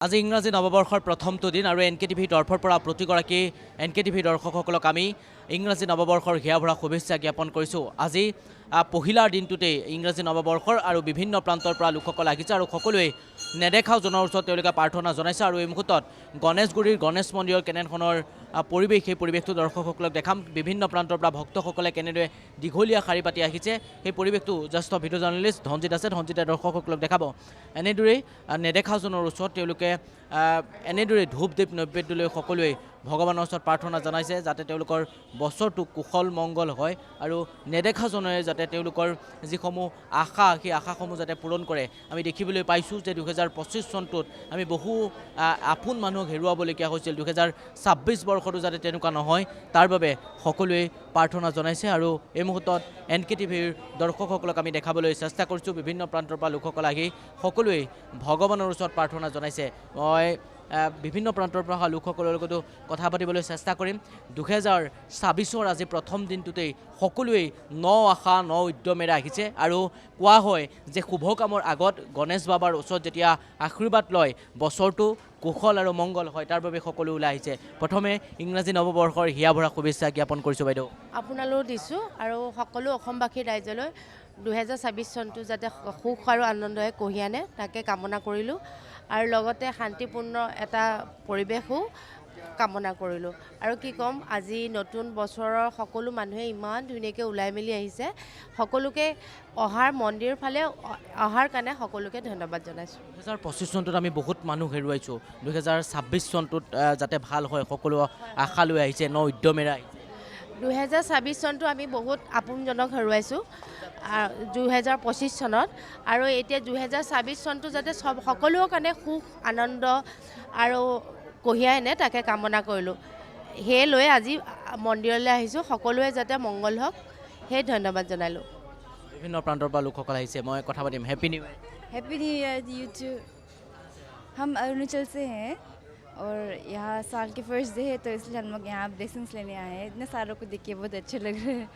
আজি ইংৰাজী নৱবৰ্ষৰ প্ৰথমটো দিন আৰু NKTV তৰফৰ পৰা প্ৰতিগৰাকী NKTV দৰ্শকসকলক আমি ইংৰাজী নৱবৰ্ষৰ হিয়া ভৰা শুভেচ্ছা জ্ঞাপন কৰিছোঁ। আজি পহিলাৰ দিনটোতেই ইংৰাজী নৱবৰ্ষৰ আৰু বিভিন্ন প্ৰান্তৰ পৰা লোকসকল আহিছে আৰু সকলোৱে নেদেখা জনৰ ওচৰত তেওঁলোকে প্ৰাৰ্থনা জনাইছে আৰু এই মুহূৰ্তত গণেশগুৰিৰ গণেশ মন্দিৰৰ কেনেধৰণৰ পৰিৱেশ সেই পৰিৱেশটো দৰ্শকসকলক দেখাম। বিভিন্ন প্ৰান্তৰ পৰা ভক্তসকলে কেনেদৰে দীঘলীয়া শাৰী পাতি আহিছে সেই পৰিৱেশটো জ্যেষ্ঠ ভিডিঅ' জাৰ্নেলিষ্ট ধনজিত আছে, ধনজিতে দৰ্শকসকলক দেখাব। এনেদৰেই নেদেখাজনৰ ওচৰত তেওঁলোকে এনেদৰে ধূপ দীপ নৈবেদ্য লৈ সকলোৱে ভগৱানৰ ওচৰত প্ৰাৰ্থনা জনাইছে যাতে তেওঁলোকৰ বছৰটো কুশল মংগল হয় আৰু নেদেখাজনে যাতে তেওঁলোকৰ যিসমূহ আশা সেই আশাসমূহ যাতে পূৰণ কৰে। আমি দেখিবলৈ পাইছোঁ যে 2025 চনটোত আমি বহু আপোন মানুহক হেৰুৱাবলগীয়া হৈছিল। 2026 বৰ্ষতো যাতে তেনেকুৱা নহয় তাৰ বাবে সকলোৱে প্ৰাৰ্থনা জনাইছে আৰু এই মুহূৰ্তত NKTVৰ দৰ্শকসকলক আমি দেখাবলৈ চেষ্টা কৰিছোঁ। বিভিন্ন প্ৰান্তৰ পৰা লোকসকল আহি সকলোৱে ভগৱানৰ ওচৰত প্ৰাৰ্থনা জনাইছে। মই বিভিন্ন প্ৰান্তৰ পৰা অহা লোকসকলৰ লগতো কথা পাতিবলৈ চেষ্টা কৰিম। 2026 আজি প্ৰথম দিনটোতেই সকলোৱেই ন আশা ন উদ্যমেৰে আহিছে আৰু কোৱা হয় যে শুভ কামৰ আগত গণেশ বাবাৰ ওচৰত যেতিয়া আশীৰ্বাদ লয় বছৰটো কুশল আৰু মংগল হয় তাৰ বাবে সকলো ওলাই আহিছে। প্ৰথমে ইংৰাজী নৱবৰ্ষৰ হিয়া ভৰা শুভেচ্ছা জ্ঞাপন কৰিছোঁ বাইদেউ। আপোনালৈও দিছোঁ আৰু সকলো অসমবাসী ৰাইজলৈ 2026 চনটো যাতে সুখ আৰু আনন্দৰে কঢ়িয়াই আনে তাকে কামনা কৰিলোঁ আৰু লগতে শান্তিপূৰ্ণ এটা পৰিৱেশো কামনা কৰিলোঁ। আৰু কি ক'ম, আজি নতুন বছৰৰ সকলো মানুহে ইমান ধুনীয়াকৈ ওলাই মেলি আহিছে। সকলোকে মন্দিৰৰ ফালে অহাৰ কাৰণে সকলোকে ধন্যবাদ জনাইছোঁ। 2025 চনটোত আমি বহুত মানুহ হেৰুৱাইছোঁ। 2026 চনটোত যাতে ভাল হয় সকলো আশা লৈ আহিছে, ন উদ্যমেৰে আহিছে। 2026 চনটো আমি বহুত আপোনজনক হেৰুৱাইছোঁ 2025 চনত আৰু এতিয়া 2026 চনটো যাতে সকলোৰে কাৰণে সুখ আনন্দ আৰু কঢ়িয়াই আনে তাকে কামনা কৰিলোঁ। সেয়ে লৈ আজি মন্দিৰলৈ আহিছোঁ, সকলোৱে যাতে মংগল হওক সেই ধন্যবাদ জনালোঁ। বিভিন্ন প্ৰান্তৰ পৰা লোকসকল আহিছে, মই কথা পাতিম। Happy new year. Happy new year you too. हम अरुणाचल से हैं और यहाँ साल के फर्स्ट डे है तो इसलिए हम लोग यहाँ ब्लेसिंग्स लेने आए हैं। इतने सारों को देख के बहुत अच्छे लग रहे हैं।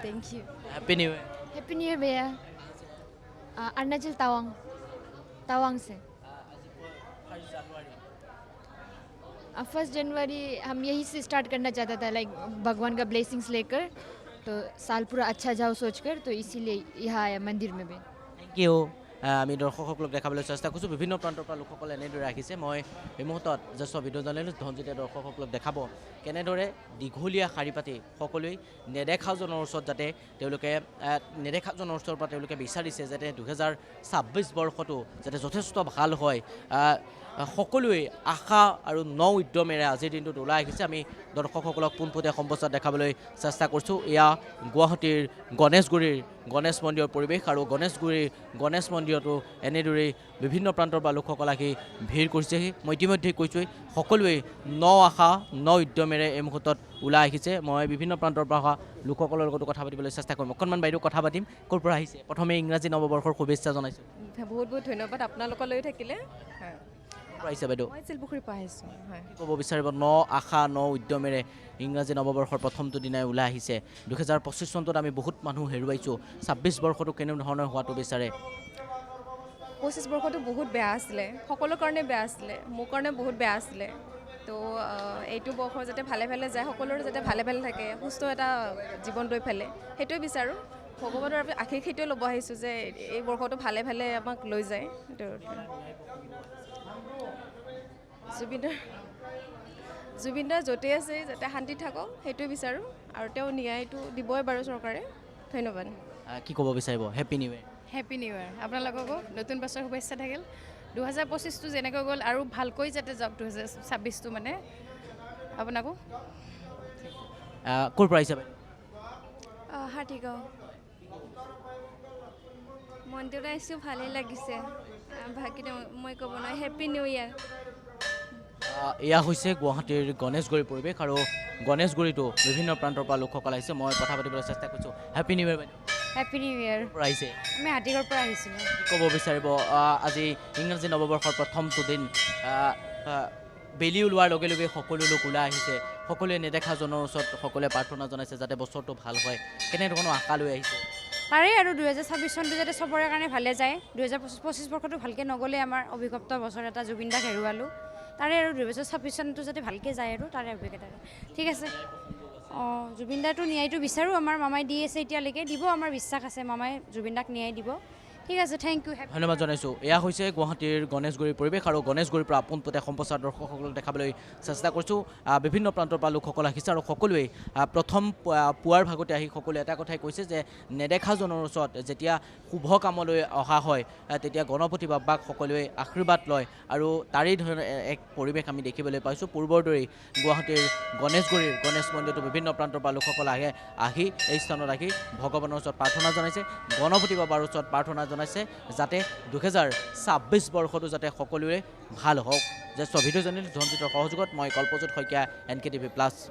Thank you. Happy new year. Happy new year भैया। अरुणाचल तवांग से 1 जनवरी हम यही से स्टार्ट करना चाहता था, लाइक भगवान का ब्लेसिंग्स लेकर, तो साल पूरा अच्छा जाओ सोचकर, तो इसीलिए यहाँ आया मंदिर में भी। Thank you. আমি দৰ্শকসকলক দেখাবলৈ চেষ্টা কৰিছোঁ। বিভিন্ন প্ৰান্তৰ পৰা লোকসকল এনেদৰে আহিছে। মই এই মুহূৰ্তত জ্যেষ্ঠ ভিডিঅ' জাৰ্নেলিষ্ট ধনজিতে দৰ্শকসকলক দেখাব কেনেদৰে দীঘলীয়া শাৰী পাতি সকলোৱেই নেদেখাজনৰ ওচৰত যাতে তেওঁলোকে নেদেখাজনৰ ওচৰৰ পৰা তেওঁলোকে বিচাৰিছে যাতে 2026 বৰ্ষটো যাতে যথেষ্ট ভাল হয়। সকলোৱে আশা আৰু ন উদ্যমেৰে আজিৰ দিনটোত ওলাই আহিছে। আমি দৰ্শকসকলক পোনপটীয়া সম্প্ৰচাৰ দেখাবলৈ চেষ্টা কৰিছোঁ। এয়া গুৱাহাটীৰ গণেশগুৰিৰ গণেশ মন্দিৰৰ পৰিৱেশ আৰু গণেশগুৰিৰ গণেশ মন্দিৰতো এনেদৰেই বিভিন্ন প্ৰান্তৰ পৰা লোকসকল আহি ভিৰ কৰিছেহি। মই ইতিমধ্যেই কৈছোঁৱেই সকলোৱেই ন আশা ন উদ্যমেৰে এই মুহূৰ্তত ওলাই আহিছে। মই বিভিন্ন প্ৰান্তৰ পৰা অহা লোকসকলৰ লগতো কথা পাতিবলৈ চেষ্টা কৰিম। অকণমান বাইদেউ কথা পাতিম। ক'ৰ পৰা আহিছে? প্ৰথমে ইংৰাজী নৱবৰ্ষৰ শুভেচ্ছা জনাইছোঁ। বহুত বহুত ধন্যবাদ আপোনালোকলৈ থাকিলে। আহিছে বাইদেউ? মই শিলপুখুৰীৰ পৰা আহিছোঁ। হয়, কি ক'ব বিচাৰিব? ন আশা ন উদ্যমেৰে ইংৰাজী নৱবৰ্ষৰ প্ৰথমটো দিনাই ওলাই আহিছে। 2025 চনটোত আমি বহুত মানুহ হেৰুৱাইছোঁ। 26 বৰ্ষটো কেনেধৰণৰ হোৱাটো বিচাৰে? 25 বৰ্ষটো বহুত বেয়া আছিলে, সকলোৰ কাৰণে বেয়া আছিলে, মোৰ কাৰণে বহুত বেয়া আছিলে। তো এইটো বৰ্ষ যাতে ভালে ভালে যায়, সকলোৰে যাতে ভালে ভালে থাকে, সুস্থ এটা জীৱন লৈ পেলাই সেইটোৱে বিচাৰোঁ। ভগৱানৰ আশীষ সেইটোৱে ল'ব আহিছোঁ যে এই বৰ্ষটো ভালে ভালে আমাক লৈ যায়। জুবিনদাৰ য'তেই আছে যাতে শান্তি থাকক সেইটোৱে বিচাৰোঁ আৰু তেওঁ ন্যায়টো দিবই বাৰু চৰকাৰে। ধন্যবাদ। কি ক'ব বিচাৰিব? Happy new year. Happy new year. আপোনালোককো নতুন বছৰ শুভেচ্ছা থাকিল। 2025টো যেনেকৈ গ'ল আৰু ভালকৈ যাতে যাওক 2026টো মানে আপোনাকো। ক'ৰ পৰা আহিছে? হাতীগাঁও মন্দিৰত আহিছোঁ, ভালেই লাগিছে। বাকী মই ক'ব নোৱাৰোঁ। Happy new year. এয়া হৈছে গুৱাহাটীৰ গণেশগুৰিৰ পৰিৱেশ আৰু গণেশগুৰিতো বিভিন্ন প্ৰান্তৰ পৰা লোকসকল আহিছে। মই কথা পাতিবলৈ চেষ্টা কৰিছোঁ। হেপী নিউ ইয়েৰ বাইদেউ। Happy new year. পৰা আহিছে? আমি হাতীগড়ৰ পৰা আহিছিলোঁ। কি ক'ব বিচাৰিব? আজি ইংৰাজী নৱবৰ্ষৰ প্ৰথমটো দিন, বেলি ওলোৱাৰ লগে লগে সকলো লোক ওলাই আহিছে। সকলোৱে নেদেখাজনৰ ওচৰত সকলোৱে প্ৰাৰ্থনা জনাইছে যাতে বছৰটো ভাল হয়। কেনেধৰণৰ আশা লৈ আহিছে? তাৰে আৰু 2026 চনটো যাতে চবৰে কাৰণে ভালে যায় 2025 বৰ্ষটো ভালকৈ নগ'লে আমাৰ অভিজ্ঞপ্ত বছৰ এটা জুবিন দাক হেৰুৱালোঁ তাৰে আৰু 2026 চনটো যাতে ভালকৈ যায় আৰু তাৰে অভিজ্ঞতা ঠিক আছে অঁ জুবিন দাটো ন্যায়টো বিচাৰোঁ আমাৰ মামাই দি আছে এতিয়ালৈকে দিব আমাৰ বিশ্বাস আছে মামাই জুবিন দাক ন্যায় দিব ঠিক আছে থেংক ইউ ধন্যবাদ জনাইছোঁ এয়া হৈছে গুৱাহাটীৰ গণেশগুৰিৰ পৰিৱেশ আৰু গণেশগুৰিৰ পৰা পোনপটীয়া সম্প্ৰচাৰ দৰ্শকসকলক দেখাবলৈ চেষ্টা কৰিছোঁ বিভিন্ন প্ৰান্তৰ পৰা লোকসকল আহিছে আৰু সকলোৱে প্ৰথম পুৱাৰ ভাগতে আহি সকলোৱে এটা কথাই কৈছে যে নেদেখাজনৰ ওচৰত যেতিয়া শুভ কামলৈ অহা হয় তেতিয়া গণপতি বাবাক সকলোৱে আশীৰ্বাদ লয় আৰু তাৰেই ধৰণৰ এক পৰিৱেশ আমি দেখিবলৈ পাইছোঁ পূৰ্বৰ দৰেই গুৱাহাটীৰ গণেশগুৰিৰ গণেশ মন্দিৰতো বিভিন্ন প্ৰান্তৰ পৰা লোকসকল আহি এই স্থানত আহি ভগৱানৰ ওচৰত প্ৰাৰ্থনা জনাইছে গণপতি বাবাৰ ওচৰত প্ৰাৰ্থনা জনাইছে যাতে 2026 বৰ্ষটো যাতে সকলোৰে ভাল হওক যে ভিডিঅ' জাৰ্নেলিষ্ট ধনজিতৰ সহযোগত মই কল্পজ্যোত শইকীয়া NKTV+